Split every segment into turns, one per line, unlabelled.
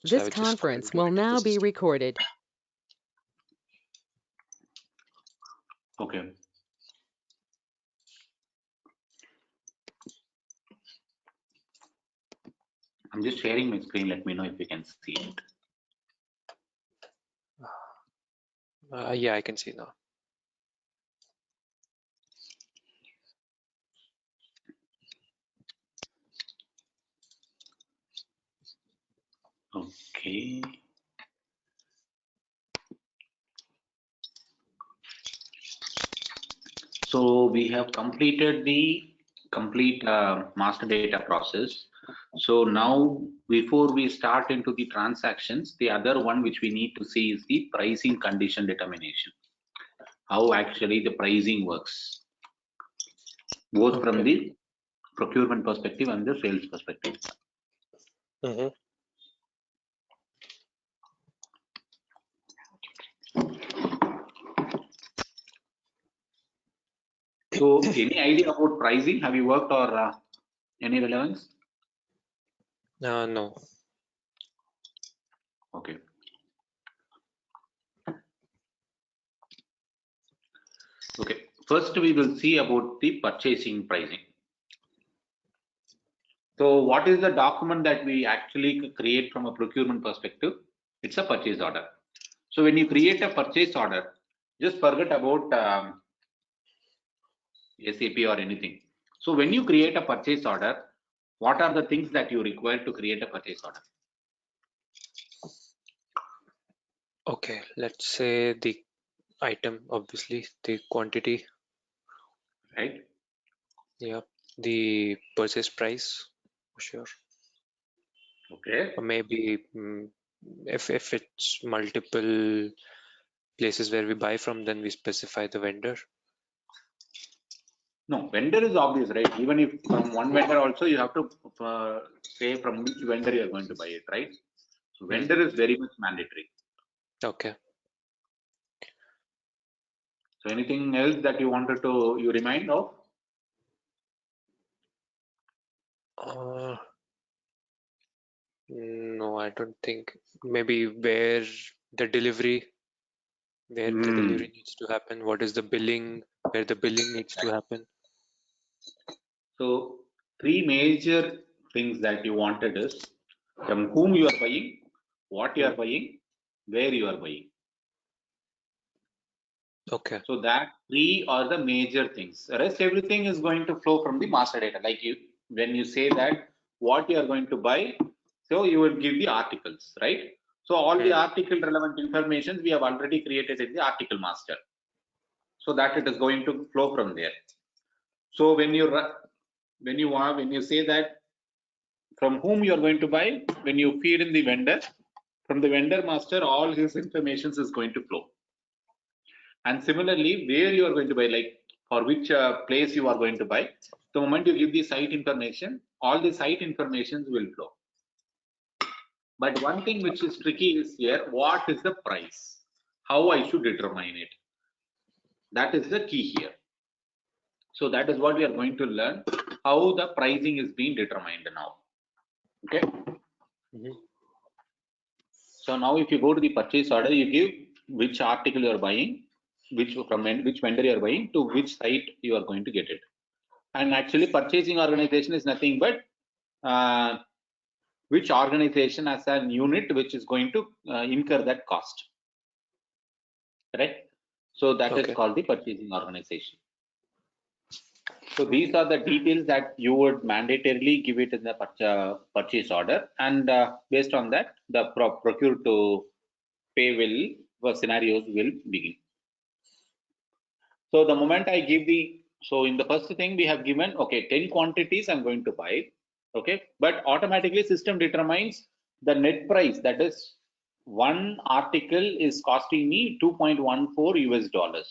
So I
This
will just go
conference
into
will now
the
be
system.
recorded.
Okay. I'm just sharing my screen. Let me know if you can see it.
Yeah, I can see now.
Okay. So we have completed the complete master data process. So now before we start into the transactions, the other one which we need to see is the pricing condition determination. How actually the pricing works, both from the procurement perspective and the sales perspective. So any idea about pricing? Have you worked or any relevance?
No.
Okay. Okay. First, we will see about the purchasing pricing. So what is the document that we actually create from a procurement perspective? It's a purchase order. So when you create a purchase order, just forget about SAP or anything. So when you create a purchase order, what are the things that you require to create a purchase order?
Okay, let's say the item, obviously, the quantity.
Right?
Yeah, the purchase price, for sure.
Okay.
Or maybe if it's multiple places where we buy from, then we specify the vendor.
No, vendor is obvious, right? Even if from one vendor also, you have to say from which vendor you are going to buy it, right? So vendor is very much mandatory.
Okay.
So anything else that you wanted to remind of?
No, I don't think. Maybe where the delivery needs to happen, what is the billing, where the billing needs to happen.
So three major things that you wanted is from whom you are buying, what you are buying, where you are buying.
Okay.
So that three are the major things. The rest everything is going to flow from the master data. Like when you say that what you are going to buy, so you will give the articles, right? So all the article relevant information we have already created in the article master, so that it is going to flow from there. So when you say that from whom you are going to buy, when you feed in the vendor, from the vendor master, all his information is going to flow. And similarly, where you are going to buy, like for which place you are going to buy, the moment you give the site information, all the site informations will flow. But one thing which is tricky is here, what is the price? How I should determine it? That is the key here. So that is what we are going to learn, how the pricing is being determined now. Okay. So now if you go to the purchase order, you give which article you are buying, which vendor you are buying, to which site you are going to get it. And actually purchasing organization is nothing but which organization as a unit which is going to incur that cost. Correct? So that is called the purchasing organization. So these are the details that you would mandatorily give it in the purchase order, and based on that, the procure to pay scenarios will begin. So the moment I give so in the first thing we have given, okay, 10 quantities I'm going to buy, okay, but automatically system determines the net price, that is one article is costing me $2.14.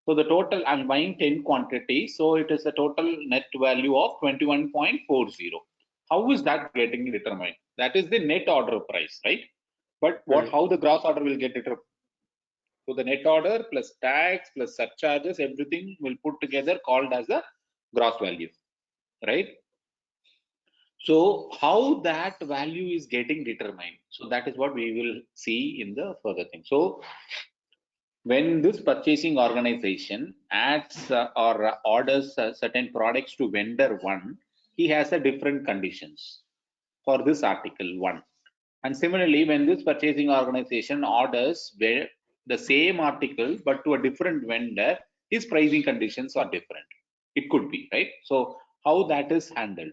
So the total I'm buying 10 quantities, so it is a total net value of 21.40. How is that getting determined? That is the net order price, right? But how the gross order will get determined? So the net order plus tax plus surcharges, everything will put together called as the gross value, right? So how that value is getting determined? So that is what we will see in the further thing. So when this purchasing organization adds or orders certain products to vendor one, he has a different conditions for this article one. And similarly, when this purchasing organization orders the same article but to a different vendor, his pricing conditions are different. It could be, right? So how that is handled?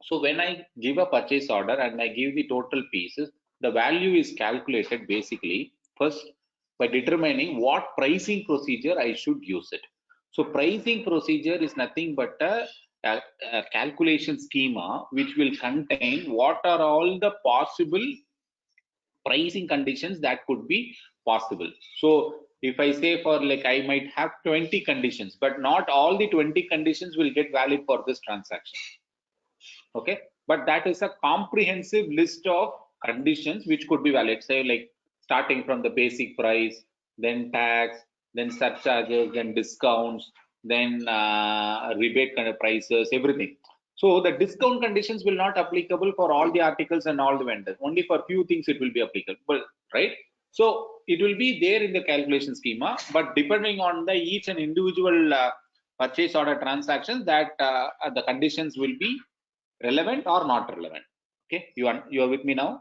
So when I give a purchase order and I give the total pieces, the value is calculated basically first by determining what pricing procedure I should use it. So pricing procedure is nothing but a calculation schema which will contain what are all the possible pricing conditions that could be possible. So if I say for like I might have 20 conditions, but not all the 20 conditions will get valid for this transaction. Okay, but that is a comprehensive list of conditions which could be valid, say like starting from the basic price, then tax, then surcharges, then discounts, then rebate kind of prices, everything. So the discount conditions will not applicable for all the articles and all the vendors, only for few things it will be applicable, right? So it will be there in the calculation schema, but depending on the each and individual purchase order transactions, that the conditions will be relevant or not relevant. Okay, you are with me now?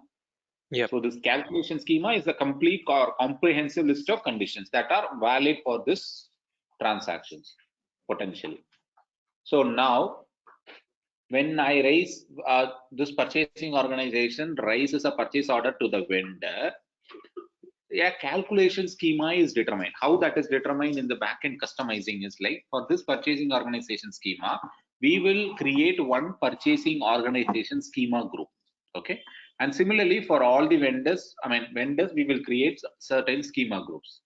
Yeah.
So this calculation schema is a complete or comprehensive list of conditions that are valid for this transactions potentially. So now when I raise this purchasing organization raises a purchase order to the vendor, a calculation schema is determined. How that is determined in the backend customizing is like for this purchasing organization schema, we will create one purchasing organization schema group. Okay. And similarly for all the vendors, we will create certain schema groups.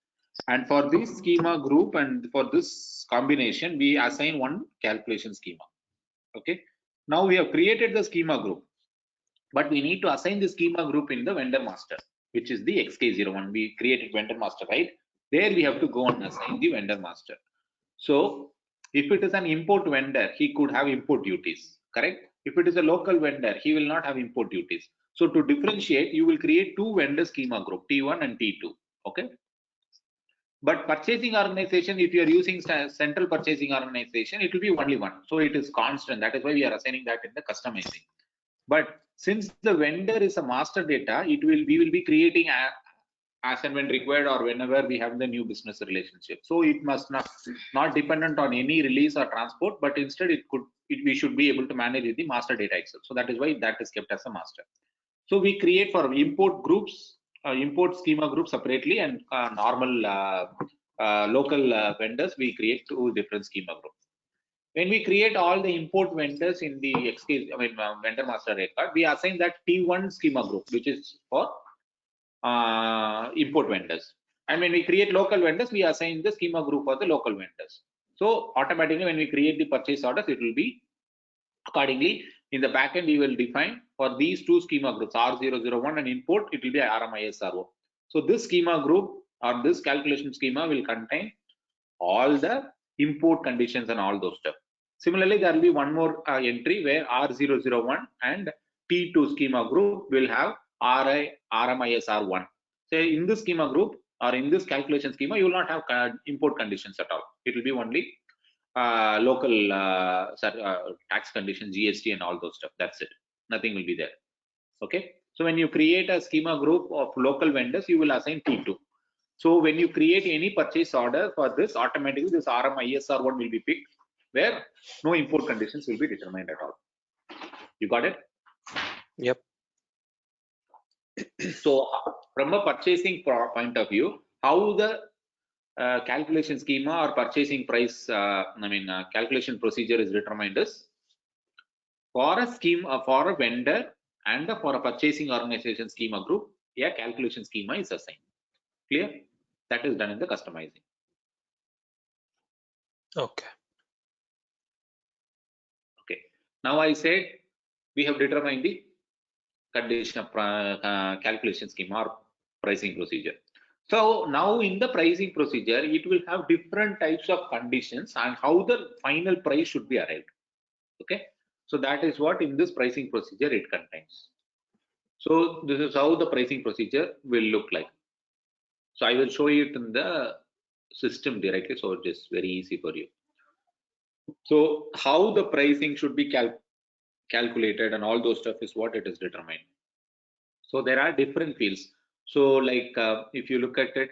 And for this schema group and for this combination, we assign one calculation schema. Okay. Now we have created the schema group, but we need to assign the schema group in the vendor master, which is the XK01. We created vendor master, right? There we have to go and assign the vendor master. So if it is an import vendor, he could have import duties, correct? If it is a local vendor, he will not have import duties. So to differentiate, you will create two vendor schema group, T1 and T2, okay? But purchasing organization, if you are using central purchasing organization, it will be only one. So it is constant. That is why we are assigning that in the customizing. But since the vendor is a master data, we will be creating as and when required or whenever we have the new business relationship. So it must not dependent on any release or transport, but instead we should be able to manage with the master data itself. So that is why that is kept as a master. So we create for import groups, import schema groups separately, and normal local vendors, we create two different schema groups. When we create all the import vendors in the vendor master record, we assign that T1 schema group, which is for import vendors. And when we create local vendors, we assign the schema group for the local vendors. So automatically, when we create the purchase orders, it will be accordingly in the backend. We will define for these two schema groups, R001 and import, it will be RMISRO. So this schema group or this calculation schema will contain all the import conditions and all those stuff. Similarly, there will be one more entry where R001 and T2 schema group will have RMISR1. So in this schema group or in this calculation schema, you will not have import conditions at all. It will be only local tax conditions, GST and all those stuff. That's it. Nothing will be there. Okay. So when you create a schema group of local vendors, you will assign T2. So when you create any purchase order for this, automatically this RMISR1 will be picked, where no import conditions will be determined at all. You got it?
Yep.
So from a purchasing point of view, how the calculation schema or purchasing price, calculation procedure is determined is for a scheme, for a vendor and for a purchasing organization schema group, a calculation schema is assigned. Clear? That is done in the customizing.
Okay.
Okay. Now I said we have determined the condition of calculation schema or pricing procedure. So now in the pricing procedure, it will have different types of conditions and how the final price should be arrived. Okay. So that is what in this pricing procedure it contains. So this is how the pricing procedure will look like. So I will show you it in the system directly, so it is very easy for you. So how the pricing should be calculated and all those stuff is what it is determined. So there are different fields. So like if you look at it,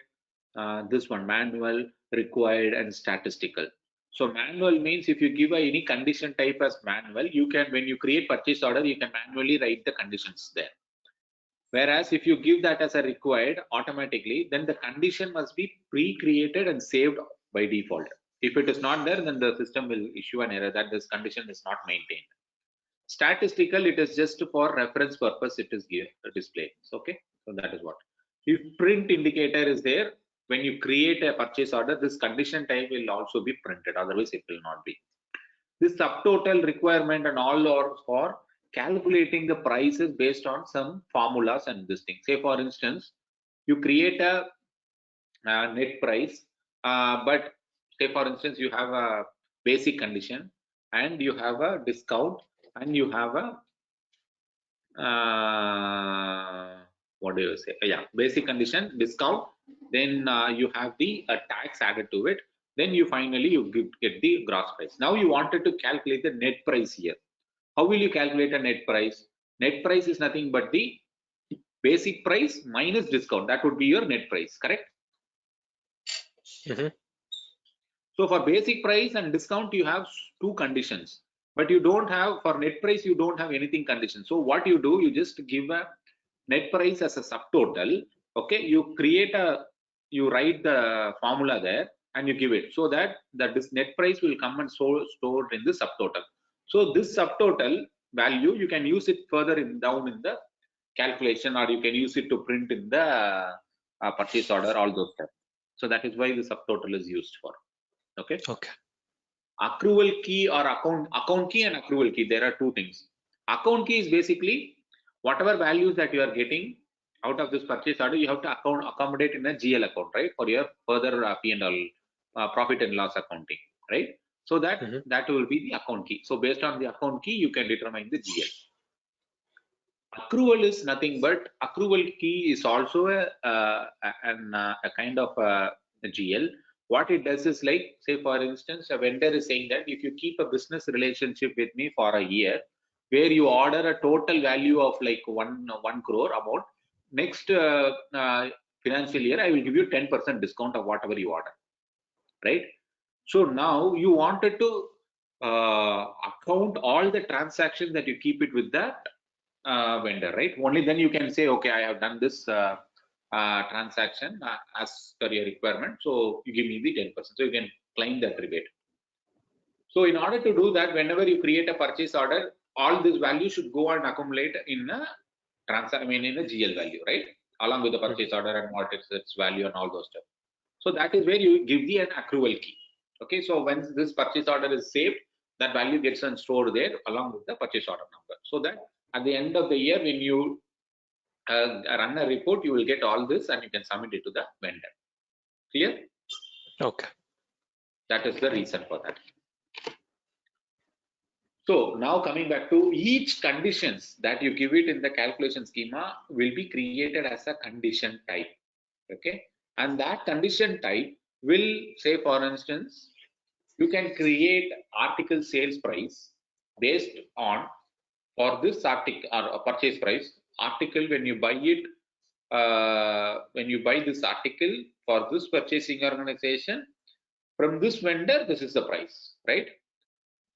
this one, manual, required, and statistical. So manual means if you give any condition type as manual, you can, when you create purchase order, you can manually write the conditions there. Whereas if you give that as a required automatically, then the condition must be pre-created and saved by default. If it is not there, then the system will issue an error that this condition is not maintained. Statistical, it is just for reference purpose, it is displayed. Okay, so that is what. If print indicator is there, when you create a purchase order, this condition type will also be printed, otherwise it will not be. This subtotal requirement and all are for calculating the prices based on some formulas and this thing. Say for instance, you create a net price, but say for instance, you have a basic condition and you have a discount and you have a what do you say? Yeah, basic condition, discount. Then you have the tax added to it. Then you finally get the gross price. Now you wanted to calculate the net price here. How will you calculate a net price? Net price is nothing but the basic price minus discount. That would be your net price, correct?
Mm-hmm.
So for basic price and discount, you have two conditions, but you don't have, for net price, you don't have anything condition. So what you do, you just give a net price as a subtotal. Okay, you write the formula there and you give it, so that this net price will come and stored in the subtotal. So this subtotal value, you can use it further down in the calculation, or you can use it to print in the purchase order, all those stuff. So that is why the subtotal is used for. Okay. Accrual key or account key and accrual key, there are two things. Account key is basically whatever values that you are getting out of this purchase order, you have to accommodate in a GL account, right, for your further P&L, profit and loss accounting, right? So that that will be the account key. So based on the account key, you can determine the GL. Accrual is nothing but, accrual key is also a kind of a GL. What it does is, like, say for instance, a vendor is saying that if you keep a business relationship with me for a year, where you order a total value of like 1 crore amount, next financial year I will give you 10% discount of whatever you order, right? So now you wanted to account all the transactions that you keep it with that vendor, right? Only then you can say, okay, I have done this transaction as per your requirement, so you give me the 10%, so you can claim that rebate. So in order to do that, whenever you create a purchase order, all this value should go and accumulate in a in a GL value, right, along with the purchase order and what is its value and all those stuff. So that is where you give the an accrual key. Okay, so when this purchase order is saved, that value gets stored there along with the purchase order number, so that at the end of the year, when you run a report, you will get all this and you can submit it to the vendor. Clear?
Okay.
That is the reason for that. So now coming back to each conditions that you give it in the calculation schema will be created as a condition type. Okay, and that condition type will, say for instance, you can create article sales price based on, for this article or purchase price article, when you buy it, when you buy this article for this purchasing organization from this vendor, this is the price, right?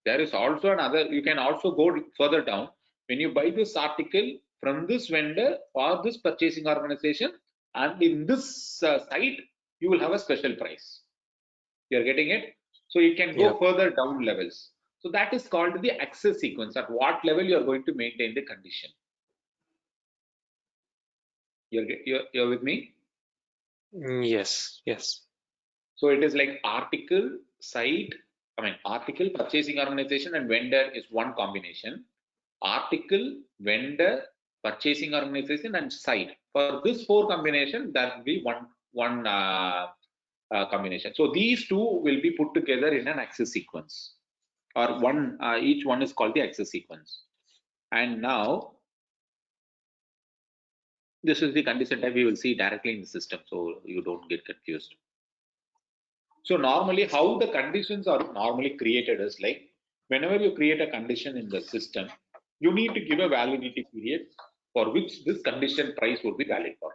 There is also another, you can also go further down. When you buy this article from this vendor for this purchasing organization, and in this site, you will have a special price. You are getting it? So you can go further down levels. So that is called the access sequence. At what level you are going to maintain the condition. You're with me?
Yes.
So it is like article, site, article, purchasing organization, and vendor is one combination. Article, vendor, purchasing organization, and site. For this four combination, that will be one combination. So these two will be put together in an access sequence. or one, each one is called the access sequence. And now this is the condition type we will see directly in the system, so you don't get confused. So normally how the conditions are normally created is like, whenever you create a condition in the system, you need to give a validity period for which this condition price would be valid for,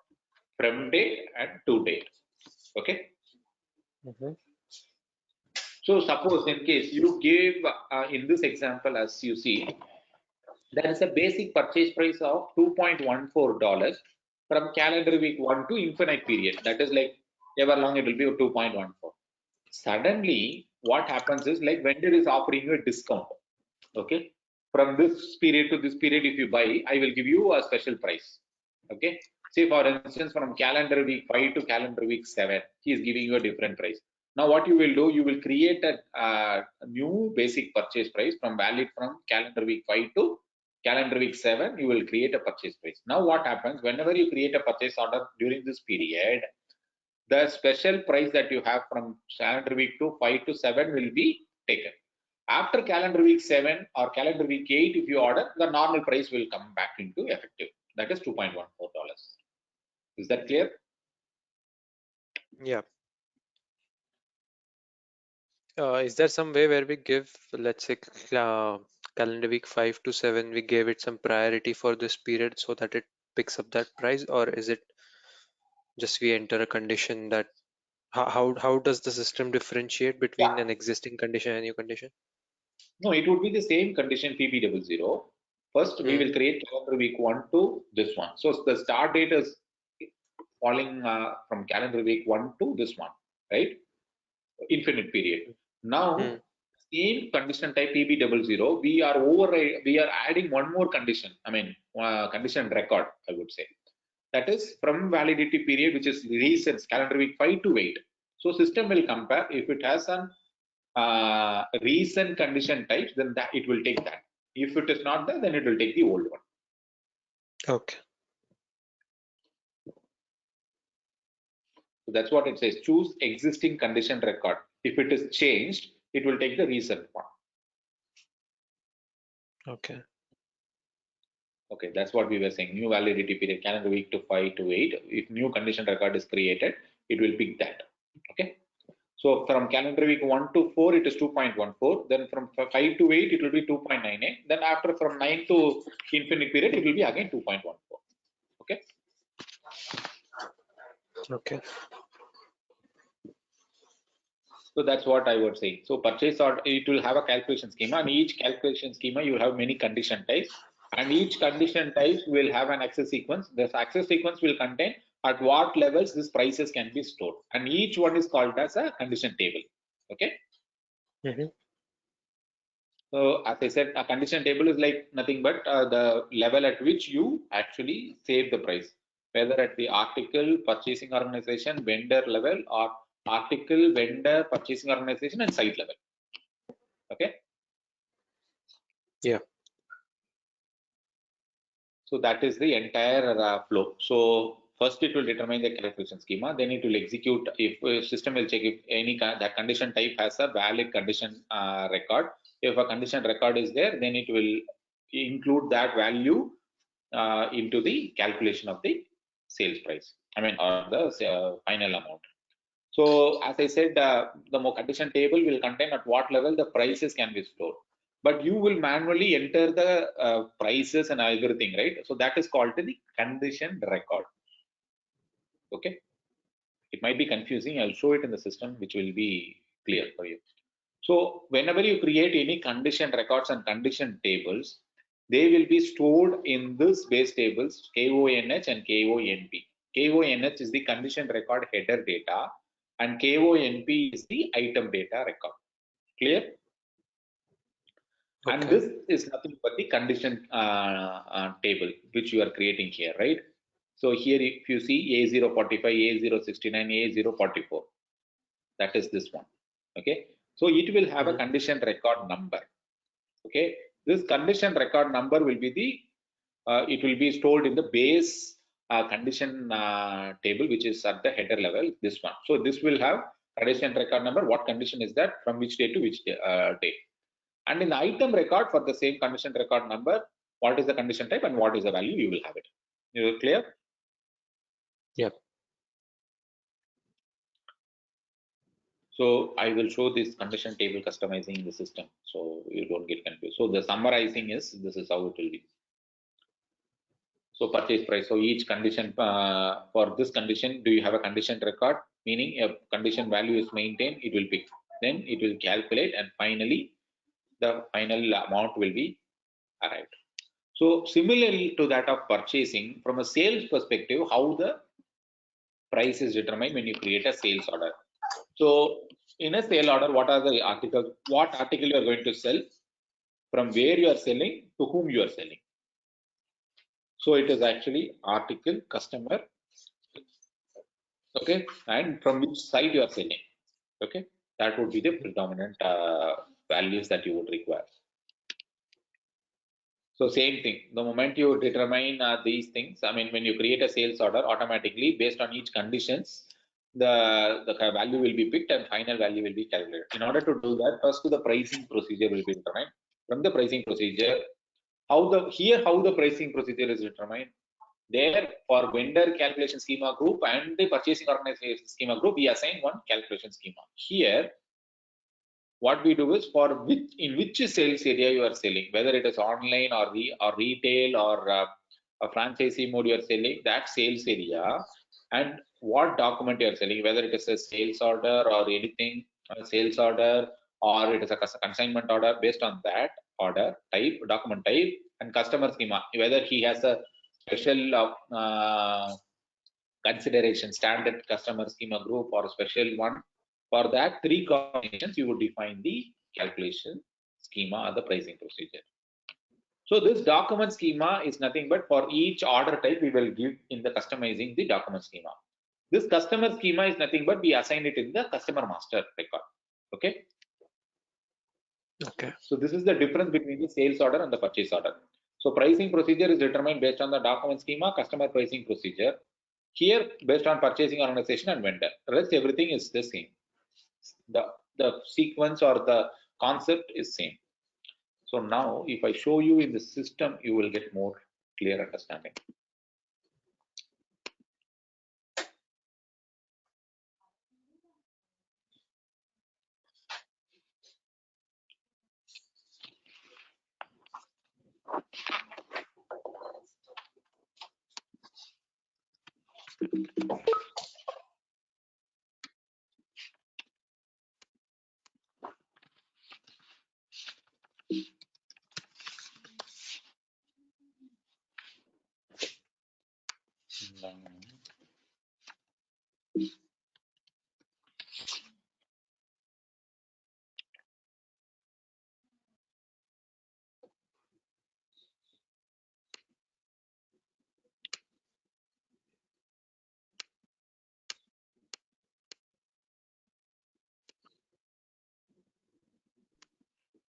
from date and to date. Okay. So suppose in case you give in this example, as you see, there is a basic purchase price of $2.14 from calendar week 1 to infinite period. That is like ever long it will be 2.14. Suddenly what happens is like vendor is offering you a discount. Okay, from this period to this period, if you buy, I will give you a special price. Okay, say for instance from calendar week 5 to calendar week 7, he is giving you a different price. Now what you will do, you will create a new basic purchase price from valid from calendar week 5 to calendar week 7. You will create a purchase price. Now what happens, whenever you create a purchase order during this period, the special price that you have from calendar week to 5 to 7 will be taken. After calendar week 7 or calendar week 8, if you order, the normal price will come back into effective. That is $2.14. Is that clear?
Yeah. Is there some way where we give, let's say, calendar week 5 to 7, we gave it some priority for this period so that it picks up that price, or is it just we enter a condition that how does the system differentiate between
Yeah.
an existing condition and a new condition?
No, it would be the same condition PB00. First, we will create calendar week 1 to this one. So the start date is falling from calendar week 1 to this one, right? Infinite period. Now, same condition type PB00, we are adding one more condition. I mean, condition record, I would say. That is from validity period, which is recent calendar week 5 to 8. So system will compare if it has an recent condition types, then that it will take that. If it is not there, then it will take the old one.
Okay.
So that's what it says. Choose existing condition record. If it is changed, it will take the recent one.
Okay.
Okay, that's what we were saying. New validity period, calendar week to 5 to 8. If new condition record is created, it will pick that. Okay. So from calendar week 1 to 4, it is 2.14. Then from 5 to 8, it will be 2.98. Then after from 9 to infinite period, it will be again 2.14. Okay.
Okay.
So that's what I would say. So purchase order, it will have a calculation schema, and each calculation schema you will have many condition types, and each condition type will have an access sequence. This access sequence will contain at what levels these prices can be stored, and each one is called as a condition table. Okay. So as I said, a condition table is like nothing but the level at which you actually save the price, whether at the article, purchasing organization, vendor level, or article, vendor, purchasing organization, and site level. Okay.
Yeah.
So that is the entire flow. So first it will determine the calculation schema, then it will execute. If system will check if any that condition type has a valid condition record. If a condition record is there, then it will include that value into the calculation of the sales price. I mean, or the final amount. So as I said, the more condition table will contain at what level the prices can be stored. But you will manually enter the prices and everything, right? So that is called the condition record. Okay. It might be confusing. I'll show it in the system, which will be clear for you. So whenever you create any condition records and condition tables, they will be stored in this base tables KONH and KONP. KONH is the condition record header data, and KONP is the item data record. Clear?
Okay.
And this is nothing but the condition table which you are creating here, right? So here, if you see A045, A069, A044, that is this one. Okay. So it will have a condition record number. Okay. This condition record number will be the, it will be stored in the base condition table, which is at the header level, this one. So this will have condition record number. What condition is that? From which day to which day? And in the item record for the same condition record number, what is the condition type and what is the value, you will have it. You clear?
Yep.
So I will show this condition table customizing in the system, so you don't get confused. So the summarizing is, this is how it will be. So purchase price. So each condition, for this condition, do you have a condition record? Meaning a condition value is maintained, it will pick. Then it will calculate, and finally the final amount will be arrived. So similarly to that of purchasing, from a sales perspective, how the price is determined when you create a sales order. So in a sale order, what are the articles? What article you are going to sell? From where you are selling, to whom you are selling. So it is actually article, customer, okay, and from which site you are selling. Okay, that would be the predominant values that you would require. So same thing, the moment you determine these things, I mean, when you create a sales order, automatically based on each conditions, the value will be picked and final value will be calculated. In order to do that, first the pricing procedure will be determined. From the pricing procedure, how the pricing procedure is determined. There, for vendor calculation schema group and the purchasing organization schema group, we assign one calculation schema. Here, what we do is, for in which sales area you are selling, whether it is online or retail or a franchisee mode you are selling, that sales area, and what document you are selling, whether it is a sales order or anything, a sales order, or it is a consignment order. Based on that order type, document type, and customer schema, whether he has a special consideration, standard customer schema group or special one. For that three combinations, you would define the calculation schema or the pricing procedure. So this document schema is nothing but, for each order type we will give in the customizing the document schema. This customer schema is nothing but we assign it in the customer master record. Okay.
Okay.
So this is the difference between the sales order and the purchase order. So pricing procedure is determined based on the document schema, customer pricing procedure. Here, based on purchasing organization and vendor. Rest everything is the same. The sequence or the concept is same. So now, if I show you in the system, you will get more clear understanding.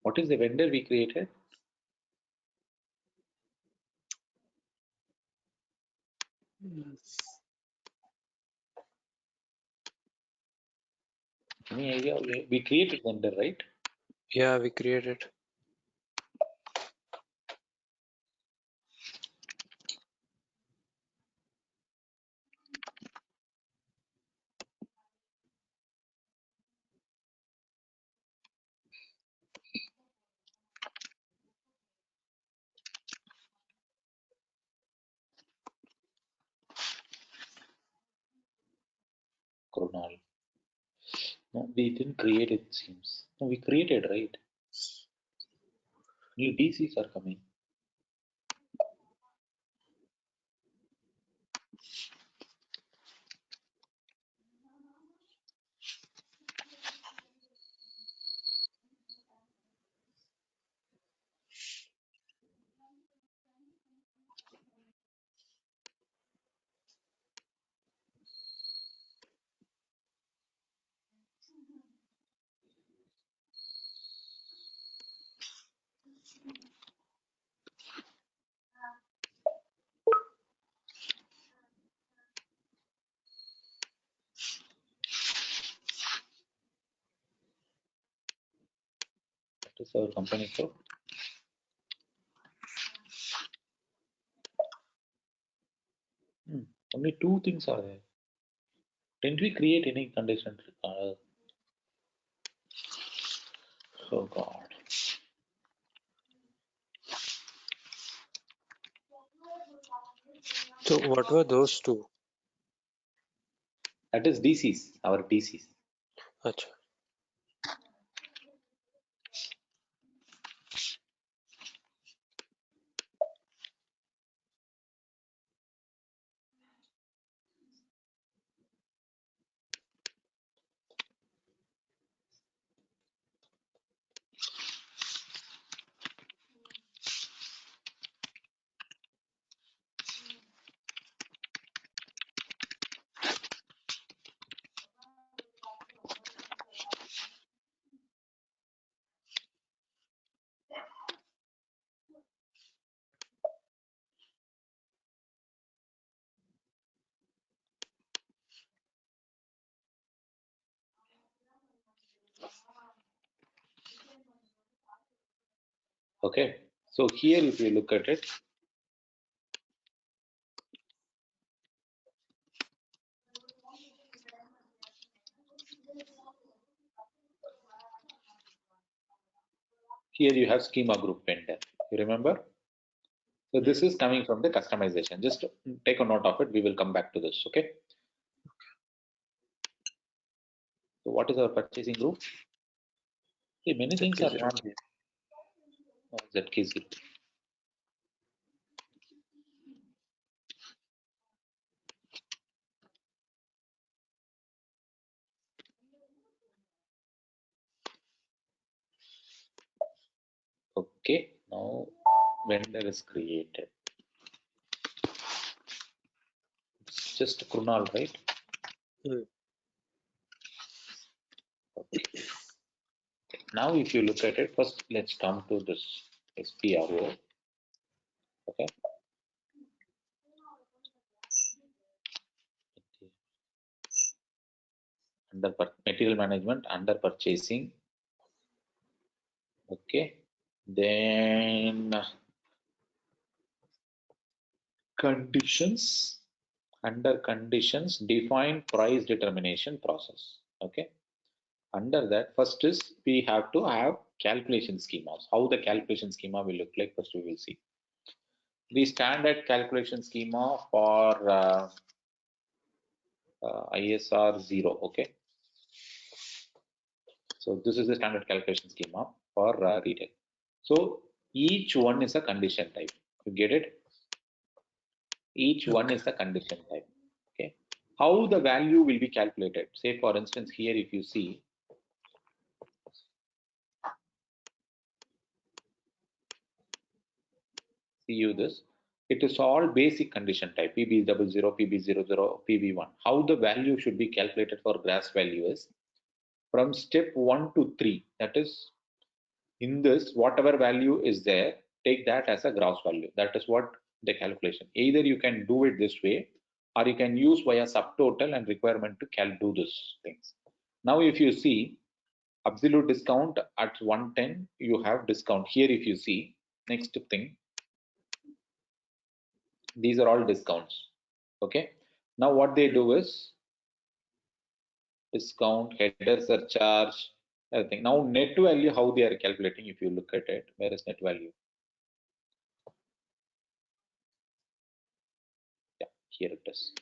What is the vendor we created? Any idea? We created vendor, right?
Yeah, we created.
Chronal. No, we didn't create it, seems. No, we created, right? New DCs are coming. is our company code? Only two things are there. Didn't we create any condition? Oh God.
So what were those two?
That is DCs, our DCs.
Acha.
Okay. So here, if you look at it, here you have schema group vendor. You remember? So this is coming from the customization. Just take a note of it. We will come back to this. Okay. So what is our purchasing group? See, many things are
ZK0.
not there. Oh, ZK0. Okay. Now vendor is created. It's just Krunal, right?
Hmm.
Okay. Now, if you look at it, first let's come to this SPRO. Okay. Under material management, under purchasing. Okay. Then conditions. Under conditions, define price determination process. Okay. Under that, first is we have to have calculation schemas. How the calculation schema will look like, first we will see. The standard calculation schema for ISR 0. Okay. So this is the standard calculation schema for retail. So each one is a condition type. You get it? Each one
Okay.
is a condition type. Okay. How the value will be calculated? Say for instance, here if you see you this, it is all basic condition type PB00, PB00, PB1. How the value should be calculated for gross value is from step 1 to 3. That is, in this, whatever value is there, take that as a gross value. That is what the calculation. Either you can do it this way, or you can use via subtotal and requirement to do this things. Now, if you see absolute discount at 110, you have discount. Here, if you see, next thing, these are all discounts. Okay. Now, what they do is discount, header, surcharge, everything. Now, net value, how they are calculating, if you look at it, where is net value? Yeah, here it is.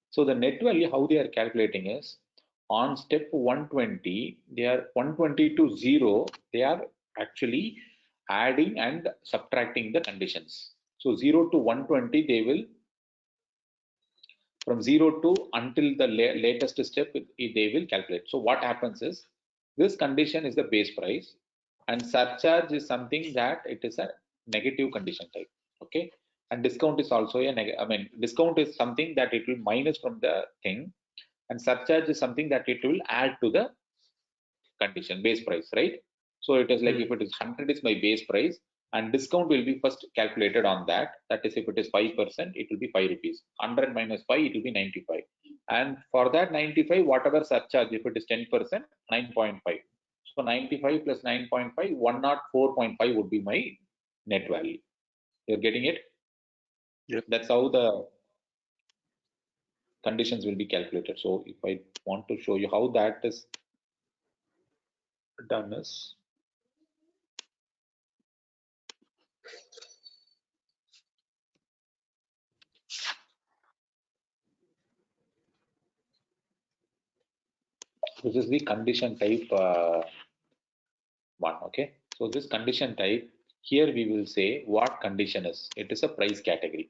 So the net value, how they are calculating is on step 120, they are 120 to 0, they are actually adding and subtracting the conditions. So 0 to 120, they will from 0 to until the latest step, they will calculate. So what happens is this condition is the base price and surcharge is something that it is a negative condition type. Okay. And discount is also a discount is something that it will minus from the thing, and surcharge is something that it will add to the condition base price, right? So it is like if it is 100 is my base price, and discount will be first calculated on that. That is, if it is 5%, it will be 5 rupees. 100 minus 5, it will be 95. And for that 95, whatever surcharge, if it is 10%, 9.5. So 95 plus 9.5, 104.5 would be my net value. You're getting it?
Yep.
That's how the conditions will be calculated. So if I want to show you how that is done is, this is the condition type one. Okay, so this condition type, here we will say what condition is. It is a price category.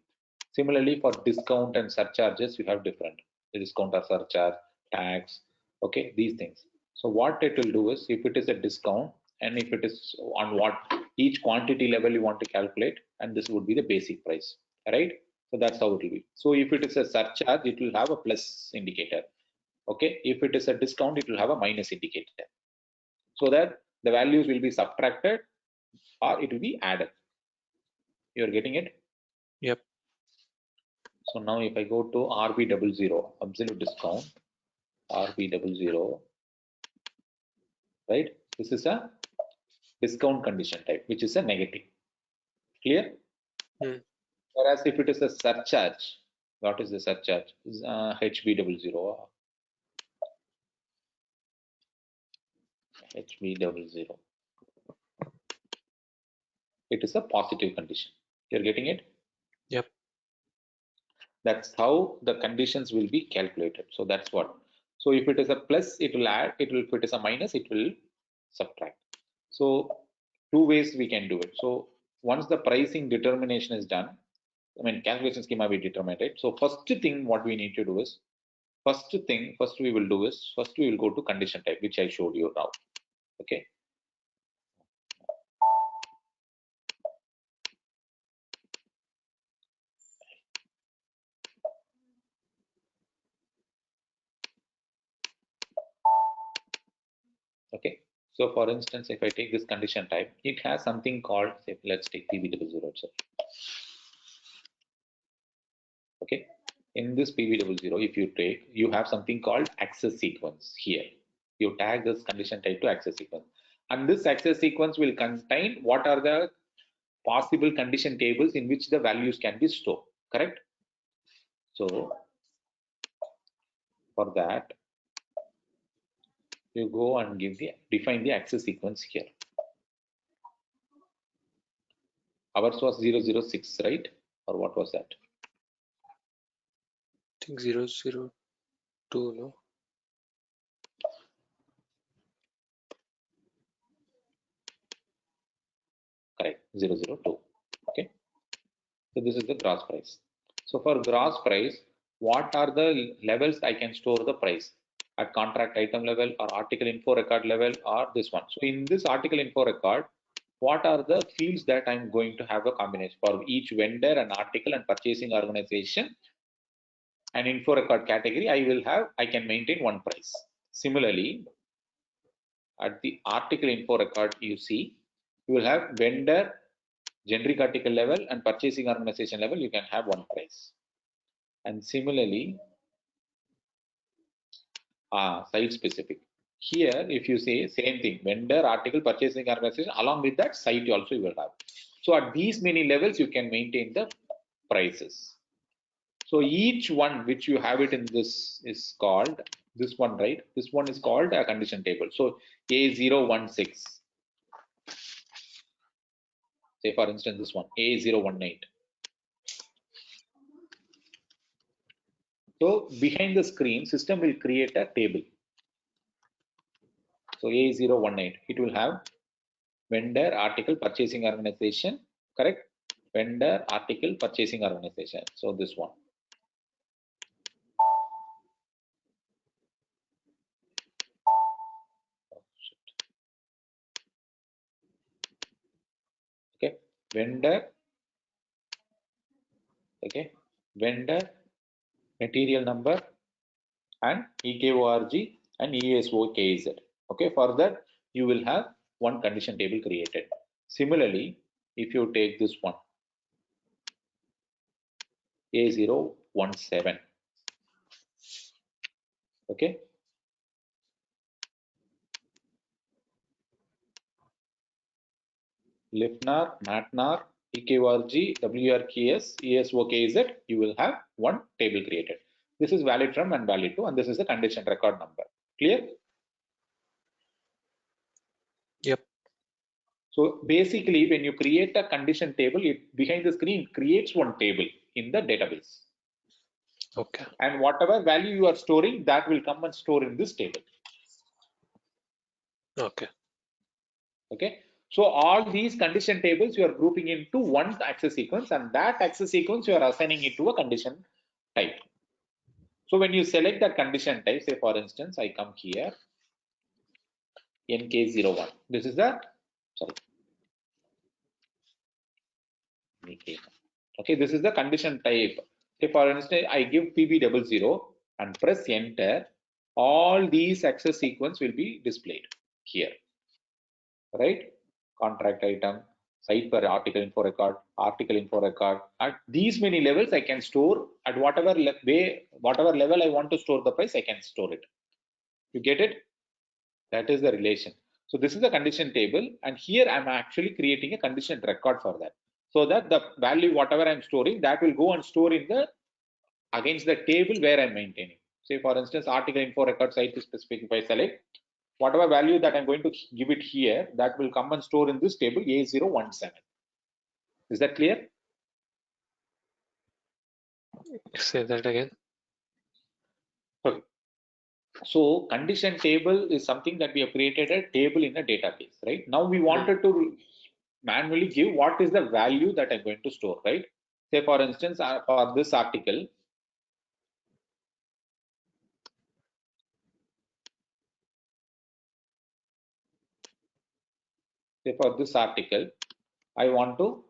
Similarly, for discount and surcharges, you have different discount or surcharge, tax, okay, these things. So what it will do is, if it is a discount and if it is on what each quantity level you want to calculate, and this would be the basic price, right? So that's how it will be. So if it is a surcharge, it will have a plus indicator. Okay, if it is a discount, it will have a minus indicator, so that the values will be subtracted or it will be added. You are getting it?
Yep.
So now if I go to RB00, absolute discount, RB00, right? This is a discount condition type, which is a negative. Clear?
Hmm.
Whereas if it is a surcharge, what is the surcharge? HB00, HB00. It is a positive condition. You're getting it?
Yep.
That's how the conditions will be calculated. So that's what. So if it is a plus, it will add. It will. If it is a minus, it will subtract. So two ways we can do it. So once the pricing determination is done, I mean calculation schema we determine it. So first thing what we need to do is, first we will do is, first we will go to condition type, which I showed you now. Okay. Okay. So for instance, if I take this condition type, it has something called, say, let's take PV00 itself. Okay. In this PV00, if you take, you have something called access sequence here. You tag this condition type to access sequence. And this access sequence will contain what are the possible condition tables in which the values can be stored, correct? So for that, you go and define the access sequence here. Ours was 006, right? Or what was that?
I think 002, no?
Correct, 002. Okay. So this is the gross price. So for gross price, what are the levels I can store the price? At contract item level or article info record level or this one. So in this article info record, what are the fields that I'm going to have a combination for each vendor and article and purchasing organization and info record category? I can maintain one price. Similarly, at the article info record, you will have vendor, generic article level and purchasing organization level, you can have one price. And similarly, site specific. Here, if you say same thing, vendor, article, purchasing organization, along with that site also you will have. So at these many levels, you can maintain the prices. So each one which you have it in this is called, this one, right? This one is called a condition table. So A016, say for instance, this one, A018. So behind the screen, system will create a table. So A018, it will have vendor, article, purchasing organization, correct? Vendor, article, purchasing organization. So this one. Okay, vendor, okay, vendor, material number, and EKORG and ESOKZ. Okay, for that you will have one condition table created. Similarly, if you take this one, A017, okay, LIFNAR, MATNAR, EKYG, WRKS, ESOKZ, you will have one table created. This is valid from and valid to, and this is the condition record number. Clear?
Yep.
So basically, when you create a condition table, it behind the screen creates one table in the database.
Okay.
And whatever value you are storing, that will come and store in this table.
Okay.
Okay. So all these condition tables you are grouping into one access sequence, and that access sequence you are assigning it to a condition type. So when you select that condition type, say for instance, I come here, NK01. This is the, sorry, okay, this is the condition type. Say for instance, I give PB00 and press enter. All these access sequence will be displayed here, right? Contract item, site per article info record, article info record. At these many levels, I can store at whatever whatever level I want to store the price, I can store it. You get it? That is the relation. So this is the condition table, and here I'm actually creating a condition record for that, so that the value whatever I'm storing, that will go and store in the against the table where I'm maintaining. Say for instance, article info record site is specific. If I select whatever value that I'm going to give it here, that will come and store in this table A017. Is that clear?
Say that again.
Okay. So condition table is something that we have created a table in a database, right? Now we wanted to manually give what is the value that I'm going to store, right? Say for instance, for this article, I want to,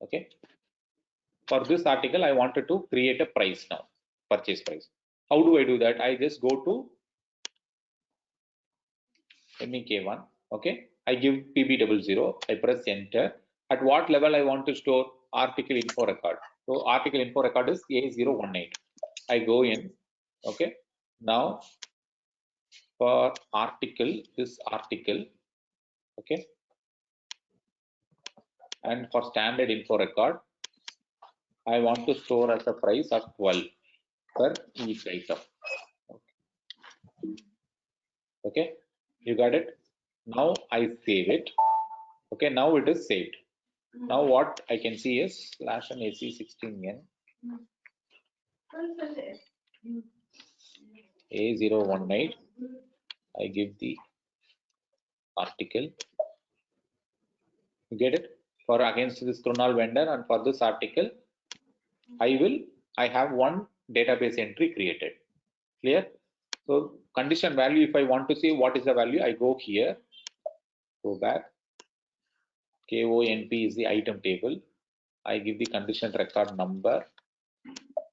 okay, for this article, I wanted to create a price now, purchase price. How do I do that? I just go to MEK1, okay, I give PB00, I press enter. At what level I want to store article info record? So article info record is A018. I go in, okay. Now for article, this article, okay, and for standard info record, I want to store as a price of 12 per each item. Okay, you got it. Now I save it. Okay, now it is saved. Now what I can see is /n AC16N A018. I give the article. You get it? For against this Krunal vendor and for this article, I have one database entry created. Clear? So condition value, if I want to see what is the value, I go here, go back. KONP is the item table. I give the condition record number.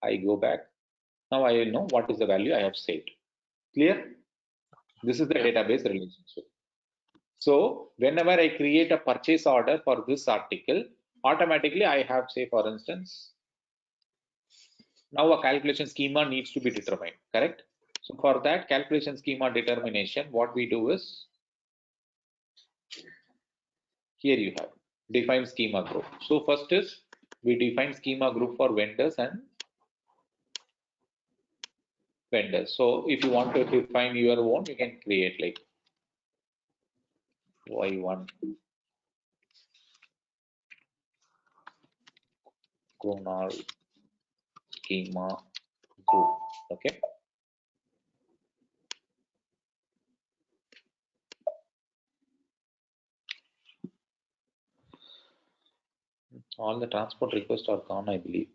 I go back. Now I will know what is the value I have saved. Clear? This is the database relationship. So whenever I create a purchase order for this article, automatically I have, say for instance, now a calculation schema needs to be determined, correct? So for that calculation schema determination, what we do is, here you have define schema group. So first is we define schema group for vendors and vendors. So if you want to define your own, you can create like Y1 Krunal schema group. Okay. All the transport requests are gone, I believe.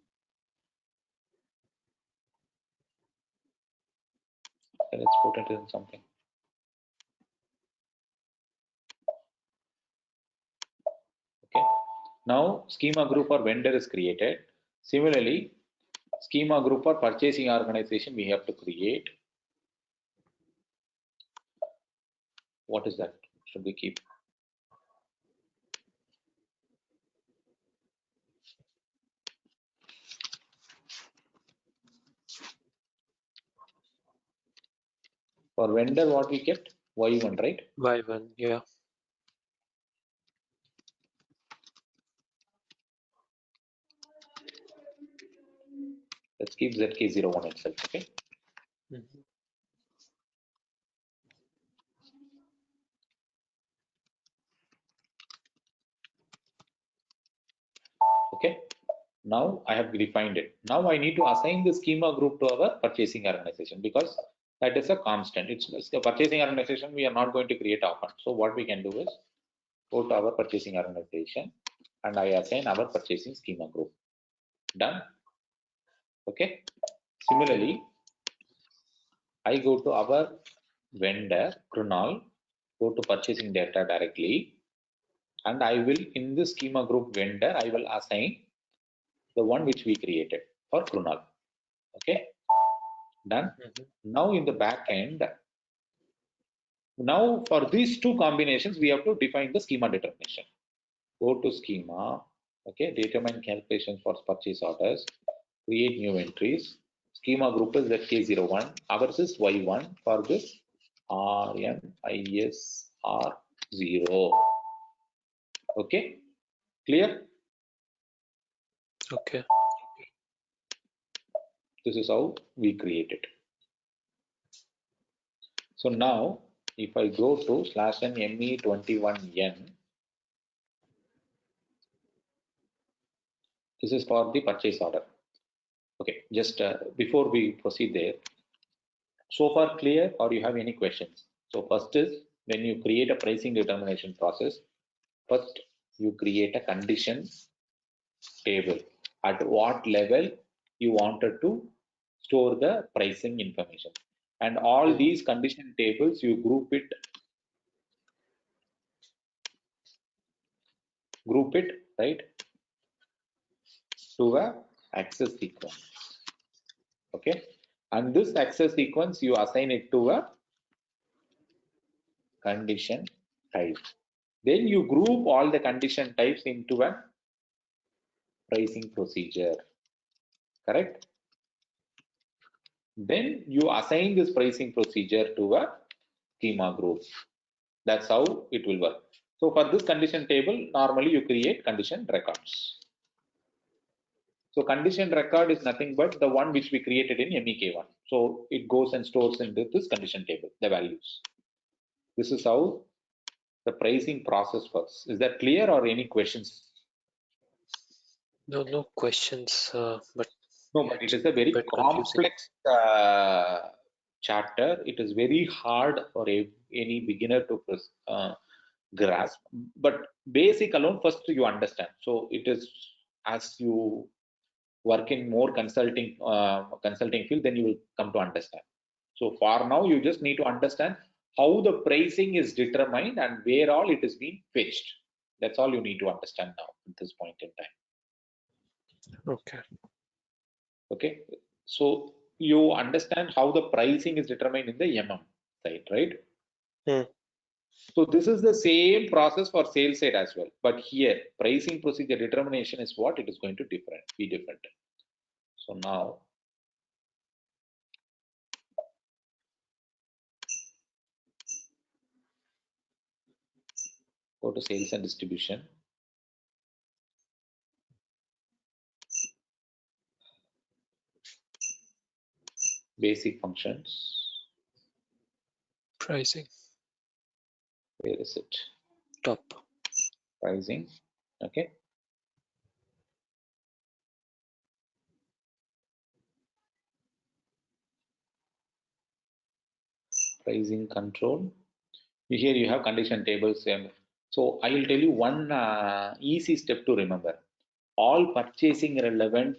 Let's put it in something. Okay. Now schema group for vendor is created. Similarly, schema group for purchasing organization we have to create. What is that? Should we keep? For vendor, what we kept? Y1, right?
Y1, yeah.
Let's keep ZK01 itself, okay?
Mhm.
Okay. Now I have defined it. Now I need to assign the schema group to our purchasing organization because that is a constant. It's a purchasing organization. We are not going to create often. So what we can do is go to our purchasing organization and I assign our purchasing schema group. Done. Okay. Similarly, I go to our vendor Krunal, go to purchasing data directly, and I will in the schema group vendor I will assign the one which we created for Krunal. Okay. Done.
Mhm.
Now in the back end, now for these two combinations, we have to define the schema determination. Go to schema, okay, determine calculations for purchase orders, create new entries. Schema group is ZK01, ours is Y1 for this RMISR0. Okay, clear?
Okay.
This is how we create it. So now, if I go to /n ME21N, this is for the purchase order. Okay, just before we proceed there, so far clear or you have any questions? So first is when you create a pricing determination process, first you create a condition table. At what level you wanted to store the pricing information. And all
Mhm.
these condition tables, you group it, right, to a access sequence. Okay. And this access sequence, you assign it to a condition type. Then you group all the condition types into a pricing procedure, correct? Then you assign this pricing procedure to a schema group. That's how it will work. So for this condition table, normally you create condition records. So condition record is nothing but the one which we created in MEK1. So it goes and stores into this condition table, the values. This is how the pricing process works. Is that clear or any questions?
No questions, but
No,
yeah,
but it
it's
is a
a
very
bit confusing.
complex chapter. It is very hard for any beginner to grasp. But basic alone, first you understand. So it is as you work in more consulting field, then you will come to understand. So for now, you just need to understand how the pricing is determined and where all it is being fetched. That's all you need to understand now at this point in time.
Okay.
Okay, so you understand how the pricing is determined in the side, right?
Hmm.
So this is the same process for sales side as well, but here pricing procedure determination is what it is going to be different. So now go to sales and distribution, basic functions.
Pricing.
Where is it?
Top.
Pricing. Okay. Pricing control. Here you have condition tables. So I will tell you one easy step to remember. All purchasing relevant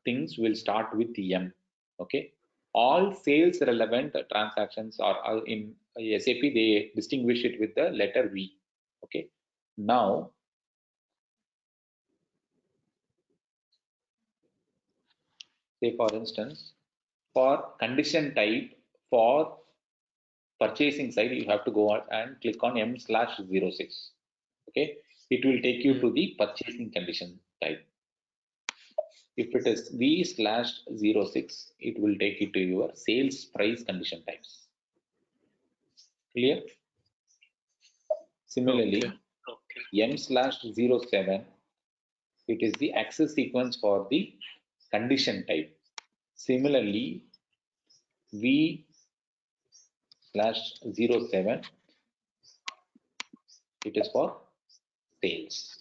things will start with M. Okay. All sales relevant transactions are in SAP, they distinguish it with the letter V. Okay. Now, say for instance, for condition type for purchasing side, you have to go out and click on M/06. Okay. It will take you
Hmm.
to the purchasing condition type. If it is V/06, it will take you to your sales price condition types. Clear? Similarly, m/07, it is the access sequence for the condition type. Similarly, v/07, it is for sales.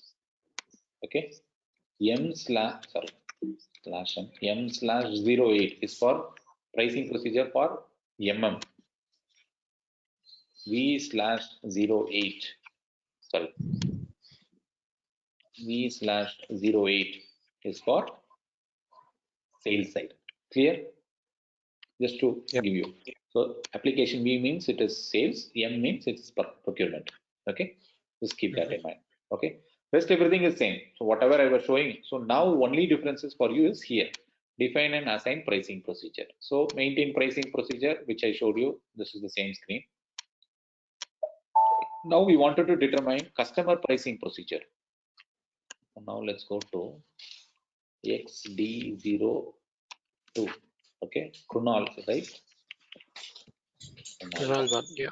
Okay. m/08 is for pricing procedure for v/08, sorry, v/08 is for sales side. Clear? Just to
Yep.
give you. So application V means it is sales, M means it's procurement. Okay, just keep that in mind. Okay, rest everything is same. So whatever I was showing, so now only differences for you is here: define and assign pricing procedure. So maintain pricing procedure, which I showed you. This is the same screen. Now we wanted to determine customer pricing procedure. Now let's go to XD02. Okay, Krunal, right?
Kunal one, yeah.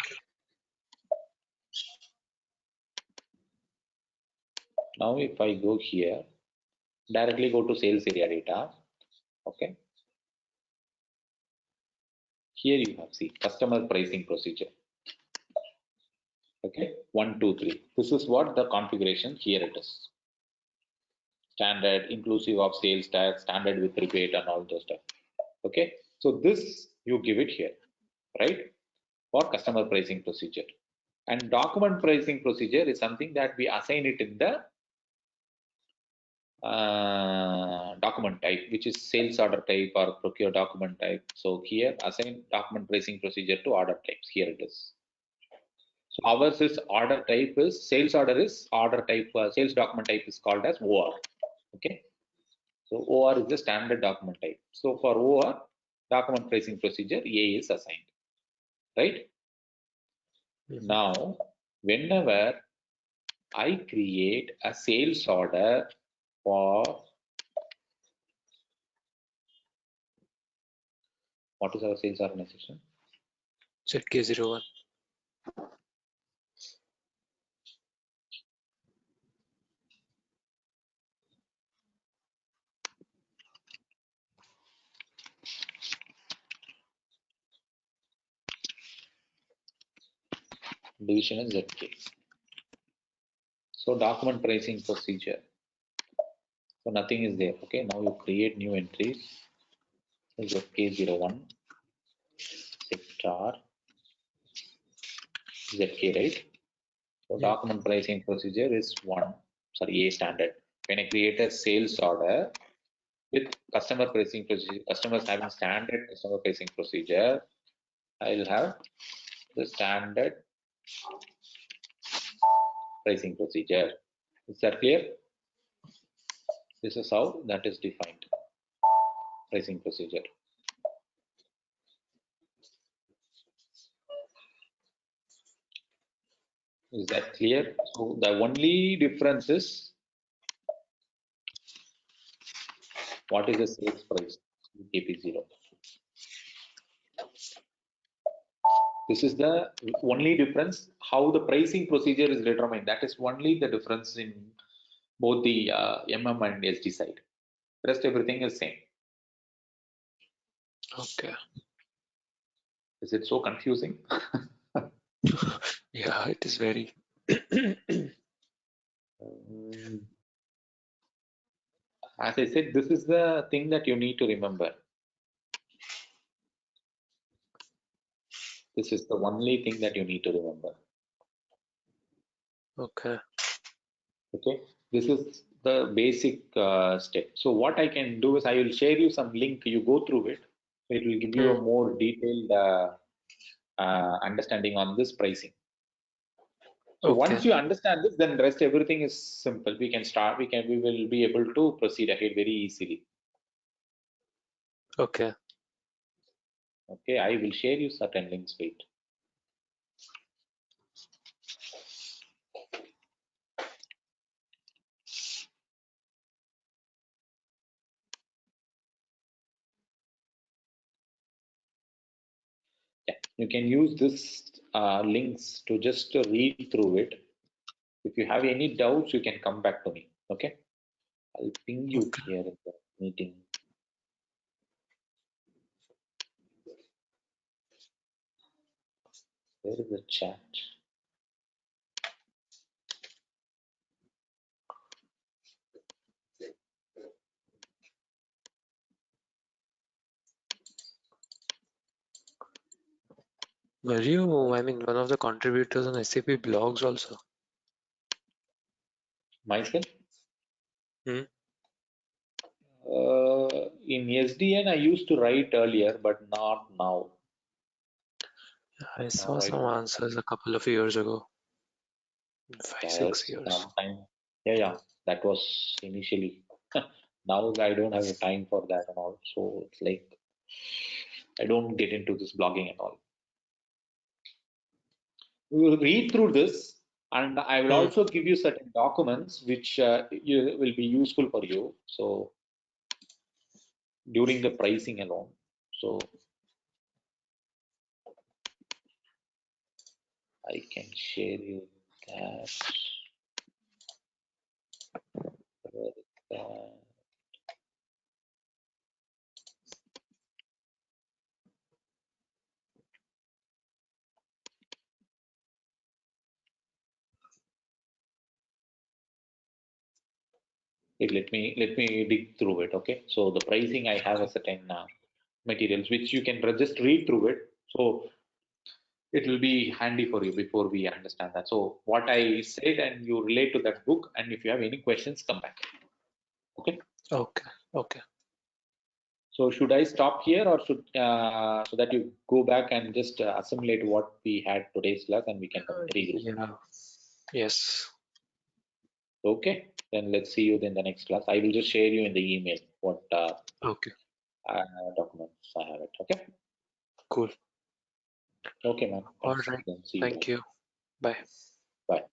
Now if I go here, directly go to sales area data. Okay, here you have, see, customer pricing procedure. Okay, 1 2 3, this is what the configuration. Here it is: standard, inclusive of sales tax, standard with rebate and all those stuff. Okay, so this you give it here, right, for customer pricing procedure. And document pricing procedure is something that we assign it in the document type, which is sales order type or procure document type. So here assign document pricing procedure to order types. Here it is. So ours is order type is sales order is order type. Sales document type is called as OR. Okay, so OR is the standard document type. So for OR, document pricing procedure A is assigned, right? Now whenever I create a sales order for, what is our sales organization?
ZK01.
Division is ZK. So document pricing procedure. So nothing is there. Okay, now you create new entries. ZK01 sector ZK, right? So document pricing procedure is A standard. When I create a sales order with customer pricing procedure, customers having standard customer pricing procedure, I will have the standard pricing procedure. Is that clear? This is how that is defined. Pricing procedure. Is that clear? So the only difference is what is the sales price, KP0. This is the only difference, how the pricing procedure is determined. That is only the difference in both the MM and SD side. Rest everything is same.
Okay.
Is it so confusing?
Yeah, it is very.
As I said, this is the thing that you need to remember. This is the only thing that you need to remember.
Okay.
Okay, this is the basic step. So what I can do is I will share you some link. You go through it. It will give you a more detailed understanding on this pricing. So
Okay.
once you understand this, then rest everything is simple. We can start. We will be able to proceed ahead very easily.
Okay.
Okay, I will share you certain links. Wait. Yeah. You can use this links to just read through it. If you have any doubts, you can come back to me. Okay, I'll ping you
Okay.
here in the meeting. Where is the chat?
Were you, I mean, one of the contributors on SAP blogs also?
Myself?
Hmm?
In SDN, I used to write earlier, but not now.
I
Now
saw
I
some
don't have
answers a couple of years ago, five,
time.
six years.
Some time. Yeah, that was initially. Now I don't have the time for that and all. So it's like I don't get into this blogging and all. We will read through this, and I will
Hmm.
also give you certain documents which will be useful for you. So during the pricing alone. So I can share you that. Where is that? Wait, let me dig through it. Okay. So the pricing I have a certain materials which you can just read through it. So it will be handy for you before we understand that. So what I said and you relate to that book, and if you have any questions, come back. Okay.
Okay. Okay.
So should I stop here or should so that you go back and just assimilate what we had today's class and we can regroup.
Yeah. Yes.
Okay. Then let's see you in the next class. I will just share you in the email what
Okay.
uh, documents I have it. Okay.
Cool.
Okay, man.
All
Thanks.
right.
Then see you.
Thank you. Bye.
Bye.